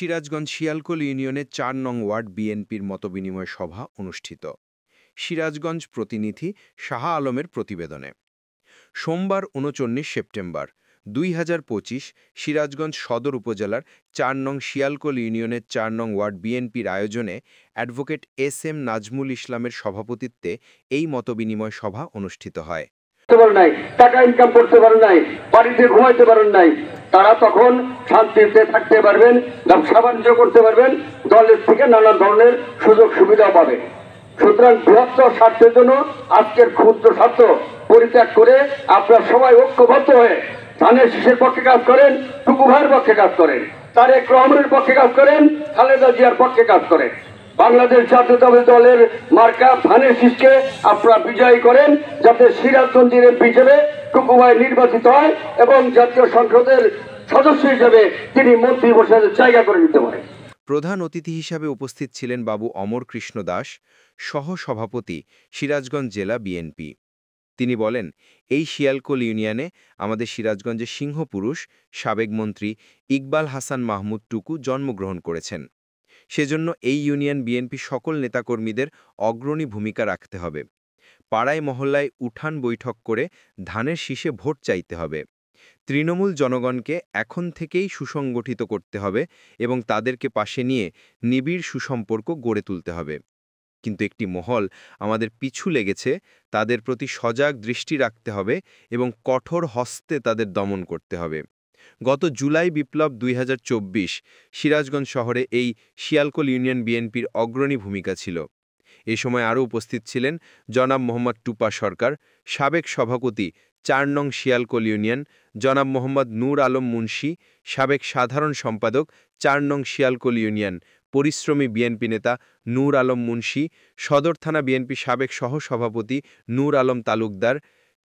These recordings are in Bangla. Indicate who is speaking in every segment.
Speaker 1: সিরাজগঞ্জ শিয়ালকোল ইউনিয়নের ৪ নং ওয়ার্ড বিএনপির মতবিনিময় সভা অনুষ্ঠিত। সিরাজগঞ্জ প্রতিনিধি শাহ আলমের প্রতিবেদনে। সোমবার ৩৯ সেপ্টেম্বর ২০২৫ সিরাজগঞ্জ সদর উপজেলার ৪ নং শিয়ালকোল ইউনিয়নের ৪ নং ওয়ার্ড বিএনপির আয়োজনে অ্যাডভোকেট এস.এম. নাজমুল ইসলামের সভাপতিত্বে এই মতবিনিময় সভা অনুষ্ঠিত হয়।
Speaker 2: টাকা ইনকাম করতে পারেন নাই, বাড়িতে ঘুমাইতে পারেন নাই, তারা তখন শান্তিতে থাকতে পারবেন, ব্যবসা বাণিজ্য করতে পারবেন, দলের থেকে নানা ধরনের সুযোগ সুবিধা পাবে। সুতরাং বৃহত্তর স্বার্থের জন্য আজকের ক্ষুদ্র স্বার্থ পরিত্যাগ করে আপনারা সবাই ঐক্যবদ্ধ হয়ে ধানের শীষের পক্ষে কাজ করেন, টুকু ভাইয়ের পক্ষে কাজ করেন, তারেক রহমানের পক্ষে কাজ করেন, খালেদা জিয়ার পক্ষে কাজ করেন। বাংলাদেশ জাতীয়তাবাদী দলের মার্কা ধানের শীষকে আপনারা বিজয়ী করেন, যাতে সিরাজগঞ্জের এমপি হিসেবে টুকু ভাই নির্বাচিত হয় এবং জাতীয় সংসদের সদস্য হিসেবে তিনি মন্ত্রী পরিষদের জায়গা করে নিতে পারেন।
Speaker 1: প্রধান অতিথি হিসাবে উপস্থিত ছিলেন বাবু অমর কৃষ্ণ দাস, সহ-সভাপতি, সিরাজগঞ্জ জেলা বিএনপি। তিনি বলেন, এই শিয়ালকোল ইউনিয়নে আমাদের সিরাজগঞ্জের সিংহপুরুষ সাবেক মন্ত্রী ইকবাল হাসান মাহমুদ টুকু জন্মগ্রহণ করেছেন। সেজন্য এই ইউনিয়ন বিএনপি সকল নেতাকর্মীদের অগ্রণী ভূমিকা রাখতে হবে। পাড়ায় মহল্লায় উঠান বৈঠক করে ধানের শীষে ভোট চাইতে হবে। তৃণমূল জনগণকে এখন থেকেই সুসংগঠিত করতে হবে এবং তাদেরকে পাশে নিয়ে নিবিড় সুসম্পর্ক গড়ে তুলতে হবে। কিন্তু একটি মহল আমাদের পিছু লেগেছে, তাদের প্রতি সজাগ দৃষ্টি রাখতে হবে এবং কঠোর হস্তে তাদের দমন করতে হবে। গত জুলাই বিপ্লব ২০২৪ সিরাজগঞ্জ শহরে এই শিয়ালকোল ইউনিয়ন বিএনপির অগ্রণী ভূমিকা ছিল। এ সময় আরও উপস্থিত ছিলেন জনাব মোহাম্মদ টুপা সরকার, সাবেক সভাপতি ৪ নং শিয়ালকোল ইউনিয়ন, জনাব মোহাম্মদ নূর আলম মুন্সি, সাবেক সাধারণ সম্পাদক ৪ নং শিয়ালকোল ইউনিয়ন, পরিশ্রমী বিএনপি নেতা নূর আলম মুন্সি, সদর থানা বিএনপি সাবেক সহ-সভাপতি নূর আলম তালুকদার,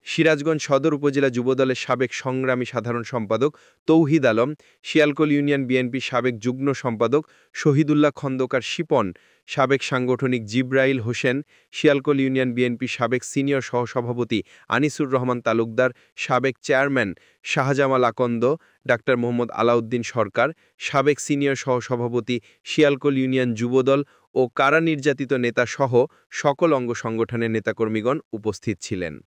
Speaker 1: সিরাজগঞ্জ সদর উপজেলা যুবদলের সাবেক সংগ্রামী সাধারণ সম্পাদক তৌহিদ আলম, শিয়ালকোল ইউনিয়ন বিএনপি সাবেক যুগ্ম সম্পাদক শহীদুল্লাহ খন্দকার শিপন, সাবেক সাংগঠনিক জিব্রাইল হোসেন, শিয়ালকোল ইউনিয়ন বিএনপি সাবেক সিনিয়র সহসভাপতি আনিসুর রহমান তালুকদার, সাবেক চেয়ারম্যান শাহজামাল আকন্দ, ডাক্তার মোহাম্মদ আলাউদ্দিন সরকার, সাবেক সিনিয়র সহসভাপতি শিয়ালকোল ইউনিয়ন যুবদল ও কারা নির্যাতিত নেতা সহ সকল অঙ্গ সংগঠনের নেতাকর্মীগণ উপস্থিত ছিলেন।